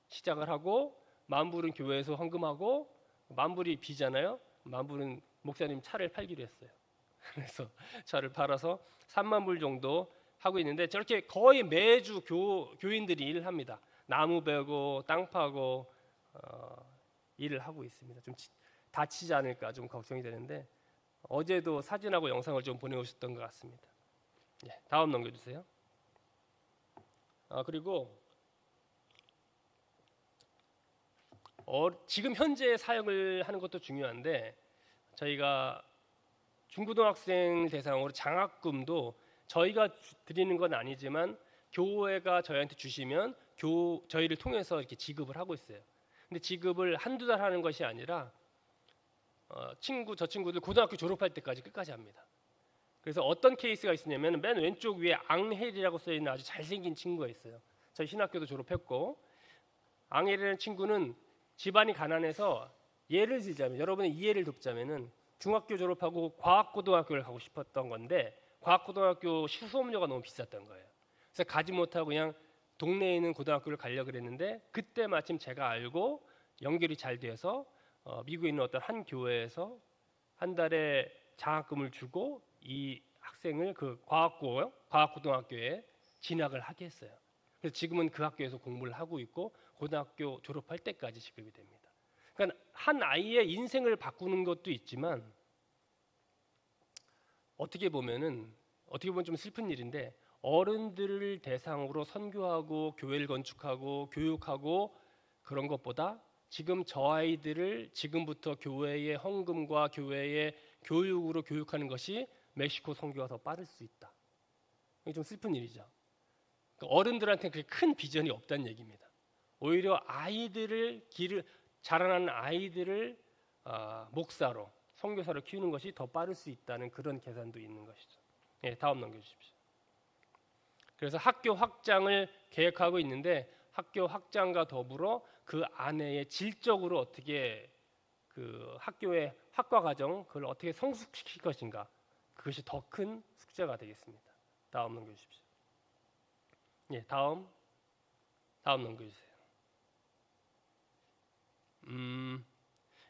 시작을 하고 10,000불은 교회에서 헌금하고 10,000불이 비잖아요. 10,000불은 목사님 차를 팔기로 했어요. 그래서 차를 팔아서 30,000불 정도 하고 있는데 저렇게 거의 매주 교인들이 일을 합니다. 나무 베고 땅 파고 일을 하고 있습니다. 좀 다치지 않을까 좀 걱정이 되는데 어제도 사진하고 영상을 좀 보내오셨던 것 같습니다. 네, 다음 넘겨주세요. 그리고 지금 현재 사역을 하는 것도 중요한데 저희가 중고등학생 대상으로 장학금도 저희가 드리는 건 아니지만 교회가 저희한테 주시면 저희를 통해서 이렇게 지급을 하고 있어요. 근데 지급을 한두 달 하는 것이 아니라 저 친구들 고등학교 졸업할 때까지 끝까지 합니다. 그래서 어떤 케이스가 있었냐면 맨 왼쪽 위에 앙헬이라고 써있는 아주 잘생긴 친구가 있어요. 저희 신학교도 졸업했고 앙헬이라는 친구는 집안이 가난해서 예를 들자면 여러분의 이해를 돕자면은 중학교 졸업하고 과학고등학교를 가고 싶었던 건데 과학고등학교 수업료가 너무 비쌌던 거예요. 그래서 가지 못하고 그냥 동네에 있는 고등학교를 가려고 그랬는데 그때 마침 제가 알고 연결이 잘 돼서 미국에 있는 어떤 한 교회에서 한 달에 장학금을 주고 이 학생을 그 과학고등학교에 진학을 하게 했어요. 그래서 지금은 그 학교에서 공부를 하고 있고 고등학교 졸업할 때까지 지급이 됩니다. 그러니까 한 아이의 인생을 바꾸는 것도 있지만 어떻게 보면 좀 슬픈 일인데 어른들을 대상으로 선교하고 교회를 건축하고 교육하고 그런 것보다 지금 저 아이들을 지금부터 교회의 헌금과 교회의 교육으로 교육하는 것이 멕시코 선교가 더 빠를 수 있다. 이게 좀 슬픈 일이죠. 그러니까 어른들한테 그렇게 큰 비전이 없다는 얘기입니다. 오히려 자라나는 아이들을 목사로 선교사로 키우는 것이 더 빠를 수 있다는 그런 계산도 있는 것이죠. 예, 다음 넘겨주십시오. 그래서 학교 확장을 계획하고 있는데 학교 확장과 더불어 그 안에 질적으로 어떻게 그 학교의 학과 과정 그걸 어떻게 성숙시킬 것인가 그것이 더 큰 숙제가 되겠습니다. 다음 넘겨주십시오. 예, 다음 넘겨주세요.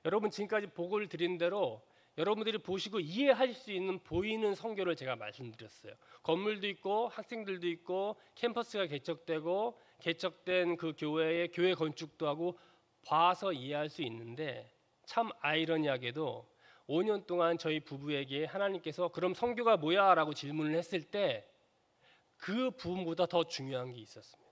여러분 지금까지 보고를 드린 대로 여러분들이 보시고 이해할 수 있는 보이는 선교를 제가 말씀드렸어요. 건물도 있고 학생들도 있고 캠퍼스가 개척되고 개척된 그 교회의 교회 건축도 하고 봐서 이해할 수 있는데 참 아이러니하게도 5년 동안 저희 부부에게 하나님께서 그럼 선교가 뭐야? 라고 질문을 했을 때 그 부분보다 더 중요한 게 있었습니다.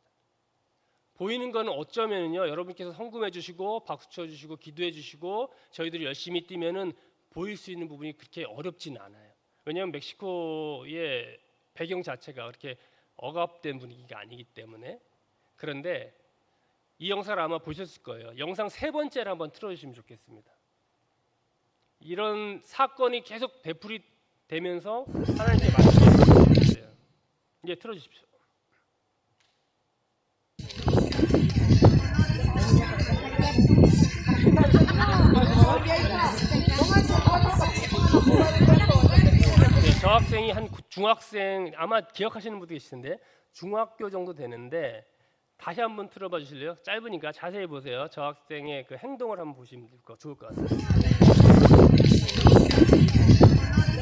보이는 거는 어쩌면요 여러분께서 헌금해 주시고 박수 쳐 주시고 기도해 주시고 저희들이 열심히 뛰면은 보일 수 있는 부분이 그렇게 어렵진 않아요. 왜냐하면 멕시코의 배경 자체가 그렇게 억압된 분위기가 아니기 때문에. 그런데 이 영상을 아마 보셨을 거예요. 영상 세 번째를 한번 틀어주시면 좋겠습니다. 이런 사건이 계속 되풀이되면서 하나님께 말씀해 주세요. 이제 틀어주십시오. 네, 저 학생이 한 중학생, 아마 기억하시는 분도 계시는데 중학교 정도 되는데, 다시 한번 틀어봐 주실래요? 짧으니까 자세히 보세요. 저 학생의 그 행동을 한번 보시면 좋을 것 같습니다.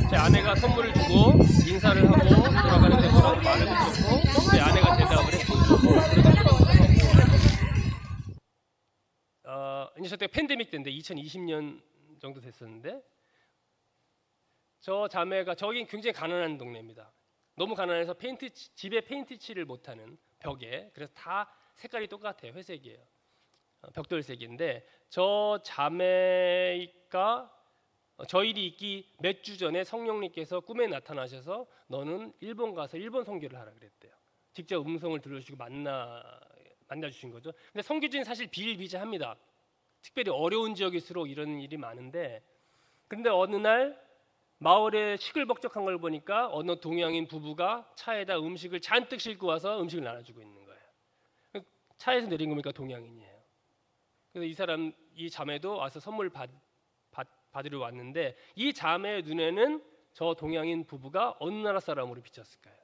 제 아내가 선물을 주고 인사를 하고 돌아가는데 뭐라고 말을 붙였고 제 아내가 대답을 했습니다. 이제 저때 팬데믹 때인데 2020년 정도 됐었는데, 저 자매가, 저긴 굉장히 가난한 동네입니다. 너무 가난해서 집에 페인트 칠을 못하는 벽에, 그래서 다 색깔이 똑같아요. 회색이에요. 벽돌색인데, 저 자매가 저 일이 있기 몇 주 전에 성령님께서 꿈에 나타나셔서 너는 일본 가서 일본 선교를 하라 그랬대요. 직접 음성을 들으시고 만나주신 거죠. 근데 선교지는 사실 비일비재합니다. 특별히 어려운 지역일수록 이런 일이 많은데, 그런데 어느 날 마을에 시끌벅적한 걸 보니까 어느 동양인 부부가 차에다 음식을 잔뜩 싣고 와서 음식을 나눠주고 있는 거예요. 차에서 내린 거니까 동양인이에요. 그래서 이 자매도 와서 선물 받으러 왔는데, 이 자매의 눈에는 저 동양인 부부가 어느 나라 사람으로 비쳤을까요?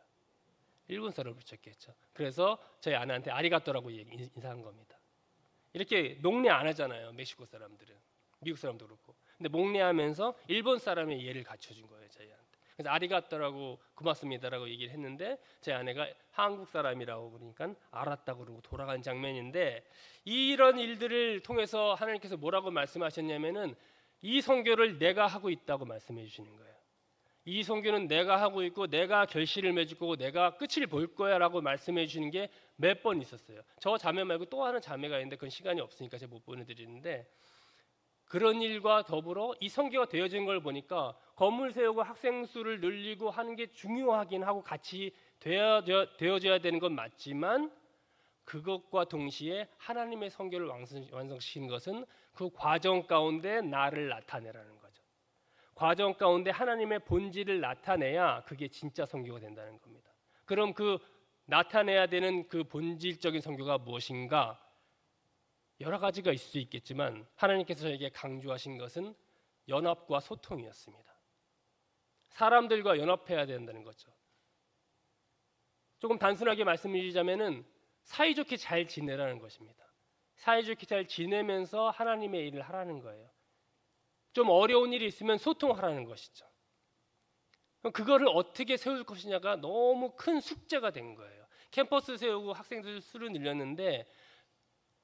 일본 사람으로 비쳤겠죠. 그래서 저희 아내한테 아리가또라고 인사한 겁니다. 이렇게 목례 안 하잖아요. 멕시코 사람들은, 미국 사람도 그렇고. 근데 목례하면서 일본 사람의 예를 갖춰준 거예요, 저희한테. 그래서 아리가또라고, 고맙습니다라고 얘기를 했는데, 제 아내가 한국 사람이라고 그러니까 알았다고 그러고 돌아간 장면인데, 이런 일들을 통해서 하나님께서 뭐라고 말씀하셨냐면은 이 선교를 내가 하고 있다고 말씀해 주시는 거예요. 이 선교는 내가 하고 있고 내가 결실을 맺을 거고 내가 끝을 볼 거야라고 말씀해 주시는 게 몇 번 있었어요. 저 자매 말고 또 하나 자매가 있는데 그건 시간이 없으니까 제가 못 보내드리는데, 그런 일과 더불어 이 선교가 되어진 걸 보니까 건물 세우고 학생 수를 늘리고 하는 게 중요하긴 하고 같이 되어져야 되는 건 맞지만, 그것과 동시에 하나님의 선교를 완성시키는 것은 그 과정 가운데 나를 나타내라는 거죠. 과정 가운데 하나님의 본질을 나타내야 그게 진짜 선교가 된다는 겁니다. 그럼 그 나타내야 되는 그 본질적인 선교가 무엇인가? 여러 가지가 있을 수 있겠지만 하나님께서 저에게 강조하신 것은 연합과 소통이었습니다. 사람들과 연합해야 된다는 거죠. 조금 단순하게 말씀드리자면은 사이좋게 잘 지내라는 것입니다. 사이좋게 잘 지내면서 하나님의 일을 하라는 거예요. 좀 어려운 일이 있으면 소통하라는 것이죠. 그거를 어떻게 세울 것이냐가 너무 큰 숙제가 된 거예요. 캠퍼스 세우고 학생들 수를 늘렸는데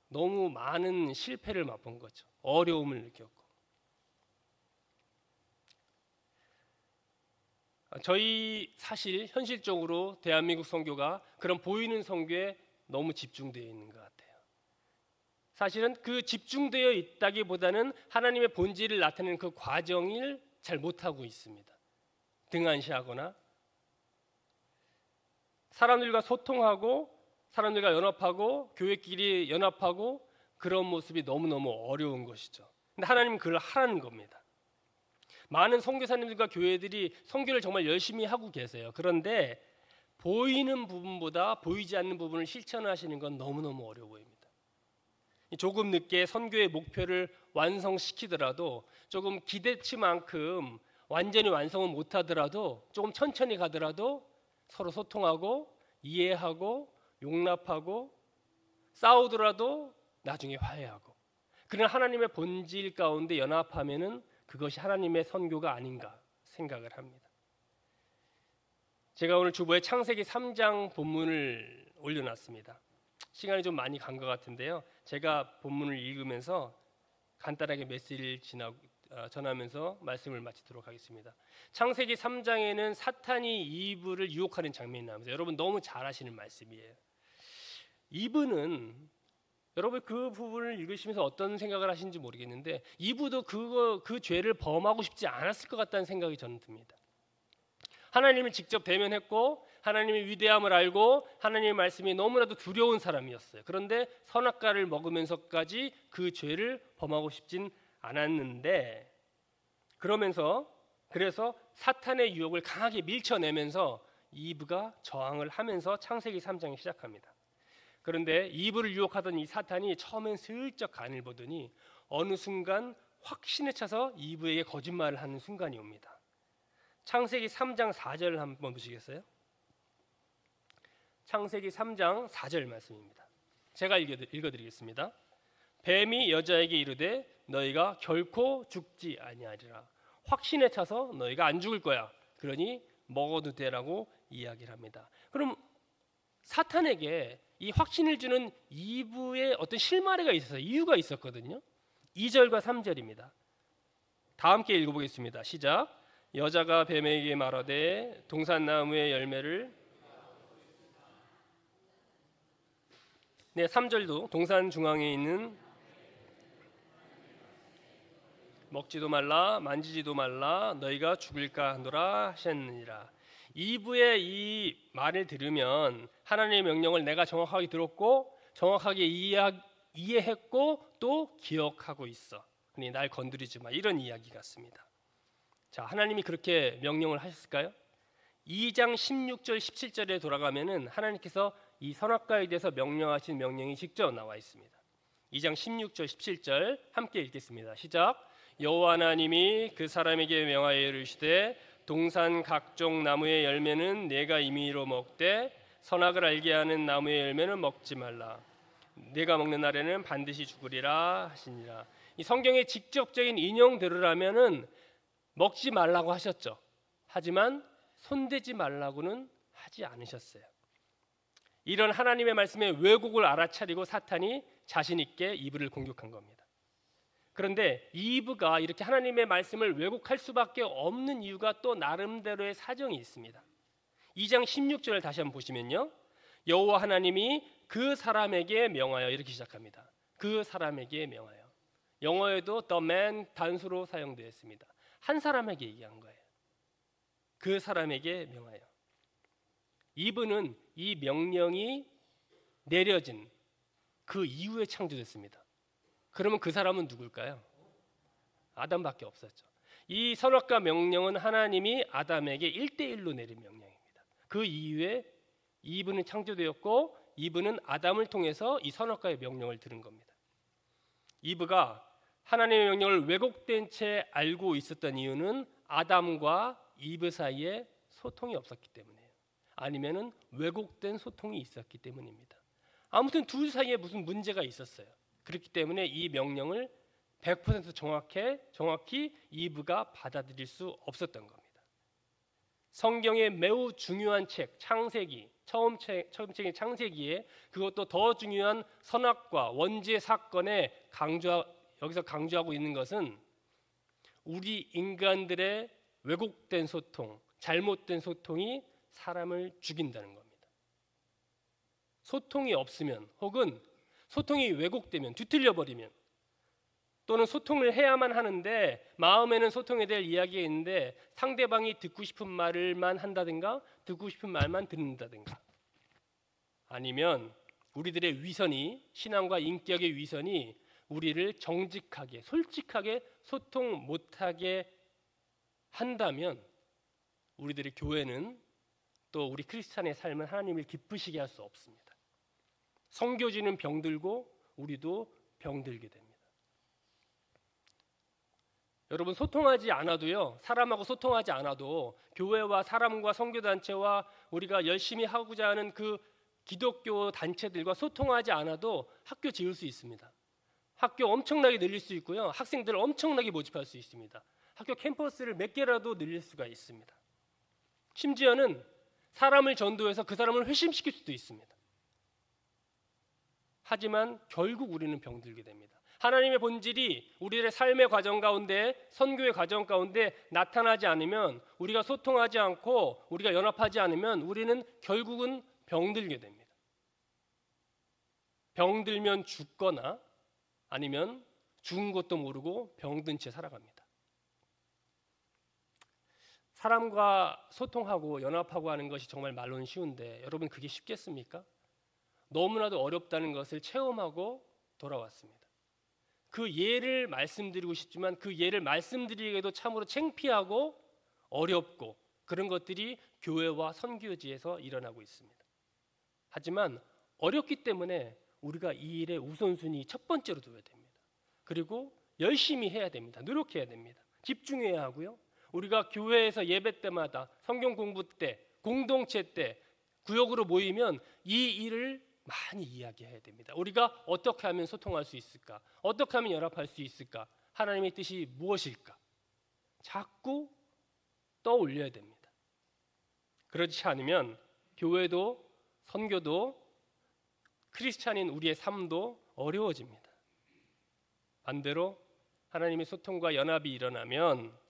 너무 많은 실패를 맛본 거죠. 어려움을 느꼈고. 저희 사실 현실적으로 대한민국 선교가 그런 보이는 선교에 너무 집중되어 있는 것 같아요. 사실은 그 집중되어 있다기보다는 하나님의 본질을 나타내는 그 과정을 잘 못하고 있습니다. 등한시하거나 사람들과 소통하고 사람들과 연합하고 교회끼리 연합하고 그런 모습이 너무너무 어려운 것이죠. 근데 하나님은 그걸 하라는 겁니다. 많은 선교사님들과 교회들이 선교를 정말 열심히 하고 계세요. 그런데 보이는 부분보다 보이지 않는 부분을 실천하시는 건 너무너무 어려워 보입니다. 조금 늦게 선교의 목표를 완성시키더라도, 조금 기대치만큼 완전히 완성은 못하더라도, 조금 천천히 가더라도 서로 소통하고 이해하고 용납하고 싸우더라도 나중에 화해하고, 그런 하나님의 본질 가운데 연합하면은 그것이 하나님의 선교가 아닌가 생각을 합니다. 제가 오늘 주보에 창세기 3장 본문을 올려놨습니다. 시간이 좀 많이 간 것 같은데요. 제가 본문을 읽으면서 간단하게 메시지를 전하면서 말씀을 마치도록 하겠습니다. 창세기 3장에는 사탄이 이브를 유혹하는 장면이 나옵니다. 여러분 너무 잘 아시는 말씀이에요. 이브는, 여러분 그 부분을 읽으시면서 어떤 생각을 하시는지 모르겠는데, 이브도 그 죄를 범하고 싶지 않았을 것 같다는 생각이 저는 듭니다. 하나님을 직접 대면했고 하나님의 위대함을 알고 하나님의 말씀이 너무나도 두려운 사람이었어요. 그런데 선악과를 먹으면서까지 그 죄를 범하고 싶진 않았는데 그래서 사탄의 유혹을 강하게 밀쳐내면서 이브가 저항을 하면서 창세기 3장이 시작합니다. 그런데 이브를 유혹하던 이 사탄이 처음엔 슬쩍 간을 보더니 어느 순간 확신에 차서 이브에게 거짓말을 하는 순간이 옵니다. 창세기 3장 4절 한번 보시겠어요? 창세기 3장 4절 말씀입니다. 제가 읽어드리겠습니다. 뱀이 여자에게 이르되 너희가 결코 죽지 아니하리라. 확신에 차서 너희가 안 죽을 거야. 그러니 먹어도 되라고 이야기를 합니다. 그럼 사탄에게 이 확신을 주는 이브의 어떤 실마리가 있어서 이유가 있었거든요. 2절과 3절입니다. 다 함께 읽어보겠습니다. 시작. 여자가 뱀에게 말하되 동산나무의 열매를 3절도 동산 중앙에 있는 먹지도 말라 만지지도 말라 너희가 죽을까 하노라 하셨느니라. 이브의 이 말을 들으면 하나님의 명령을 내가 정확하게 들었고 정확하게 이해했고 또 기억하고 있어. 그러니 날 건드리지 마. 이런 이야기 같습니다. 자, 하나님이 그렇게 명령을 하셨을까요? 2장 16절 17절에 돌아가면은 하나님께서 이 선악과에 대해서 명령하신 명령이 직접 나와 있습니다. 2장 16절 17절 함께 읽겠습니다. 시작. 여호와 하나님이 그 사람에게 명하여 이르시되 동산 각종 나무의 열매는 내가 임의로 먹되 선악을 알게 하는 나무의 열매는 먹지 말라. 내가 먹는 날에는 반드시 죽으리라 하시니라. 이 성경의 직접적인 인용대로라면은 먹지 말라고 하셨죠. 하지만 손대지 말라고는 하지 않으셨어요. 이런 하나님의 말씀의 왜곡을 알아차리고 사탄이 자신 있게 이브를 공격한 겁니다. 그런데 이브가 이렇게 하나님의 말씀을 왜곡할 수밖에 없는 이유가 또 나름대로의 사정이 있습니다. 2장 16절을 다시 한번 보시면요. 여호와 하나님이 그 사람에게 명하여 이렇게 시작합니다. 그 사람에게 명하여. 영어에도 the man 단수로 사용되어 있습니다. 한 사람에게 얘기한 거예요. 그 사람에게 명하여. 이브는 이 명령이 내려진 그 이후에 창조됐습니다. 그러면 그 사람은 누굴까요? 아담밖에 없었죠. 이 선악과 명령은 하나님이 아담에게 1대1로 내린 명령입니다. 그 이후에 이브는 창조되었고 이브는 아담을 통해서 이 선악과의 명령을 들은 겁니다. 이브가 하나님의 명령을 왜곡된 채 알고 있었던 이유는 아담과 이브 사이에 소통이 없었기 때문이에요. 아니면은 왜곡된 소통이 있었기 때문입니다. 아무튼 둘 사이에 무슨 문제가 있었어요. 그렇기 때문에 이 명령을 100% 정확히 이브가 받아들일 수 없었던 겁니다. 성경의 매우 중요한 책 창세기, 처음 책인 창세기에 그것도 더 중요한 선악과 원죄 사건에 여기서 강조하고 있는 것은 우리 인간들의 왜곡된 소통, 잘못된 소통이 사람을 죽인다는 겁니다. 소통이 없으면 혹은 소통이 왜곡되면 뒤틀려 버리면 또는 소통을 해야만 하는데 마음에는 소통에 대한 이야기가 있는데 상대방이 듣고 싶은 말만 한다든가 듣고 싶은 말만 듣는다든가 아니면 우리들의 위선이 신앙과 인격의 위선이 우리를 정직하게 솔직하게 소통 못하게 한다면 우리들의 교회는 또 우리 크리스찬의 삶은 하나님을 기쁘시게 할 수 없습니다. 선교지는 병들고 우리도 병들게 됩니다. 여러분 소통하지 않아도요. 사람하고 소통하지 않아도 교회와 사람과 선교단체와 우리가 열심히 하고자 하는 그 기독교 단체들과 소통하지 않아도 학교 지을 수 있습니다. 학교 엄청나게 늘릴 수 있고요. 학생들을 엄청나게 모집할 수 있습니다. 학교 캠퍼스를 몇 개라도 늘릴 수가 있습니다. 심지어는 사람을 전도해서 그 사람을 회심시킬 수도 있습니다. 하지만 결국 우리는 병들게 됩니다. 하나님의 본질이 우리의 삶의 과정 가운데 선교의 과정 가운데 나타나지 않으면 우리가 소통하지 않고 우리가 연합하지 않으면 우리는 결국은 병들게 됩니다. 병들면 죽거나 아니면 죽은 것도 모르고 병든 채 살아갑니다. 사람과 소통하고 연합하고 하는 것이 정말 말로는 쉬운데 여러분 그게 쉽겠습니까? 너무나도 어렵다는 것을 체험하고 돌아왔습니다. 그 예를 말씀드리고 싶지만 그 예를 말씀드리기에도 참으로 창피하고 어렵고 그런 것들이 교회와 선교지에서 일어나고 있습니다. 하지만 어렵기 때문에 우리가 이 일의 우선순위 첫 번째로 둬야 됩니다. 그리고 열심히 해야 됩니다. 노력해야 됩니다. 집중해야 하고요. 우리가 교회에서 예배 때마다 성경 공부 때 공동체 때 구역으로 모이면 이 일을 많이 이야기해야 됩니다. 우리가 어떻게 하면 소통할 수 있을까? 어떻게 하면 연합할 수 있을까? 하나님의 뜻이 무엇일까? 자꾸 떠올려야 됩니다. 그렇지 않으면 교회도 선교도 크리스찬인 우리의 삶도 어려워집니다. 반대로 하나님의 소통과 연합이 일어나면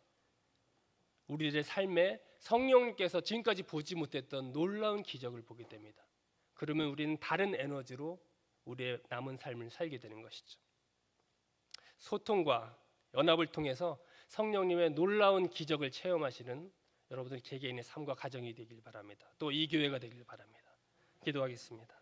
우리들의 삶에 성령님께서 지금까지 보지 못했던 놀라운 기적을 보게 됩니다. 그러면 우리는 다른 에너지로 우리의 남은 삶을 살게 되는 것이죠. 소통과 연합을 통해서 성령님의 놀라운 기적을 체험하시는 여러분들 개개인의 삶과 가정이 되길 바랍니다. 또 이 교회가 되길 바랍니다. 기도하겠습니다.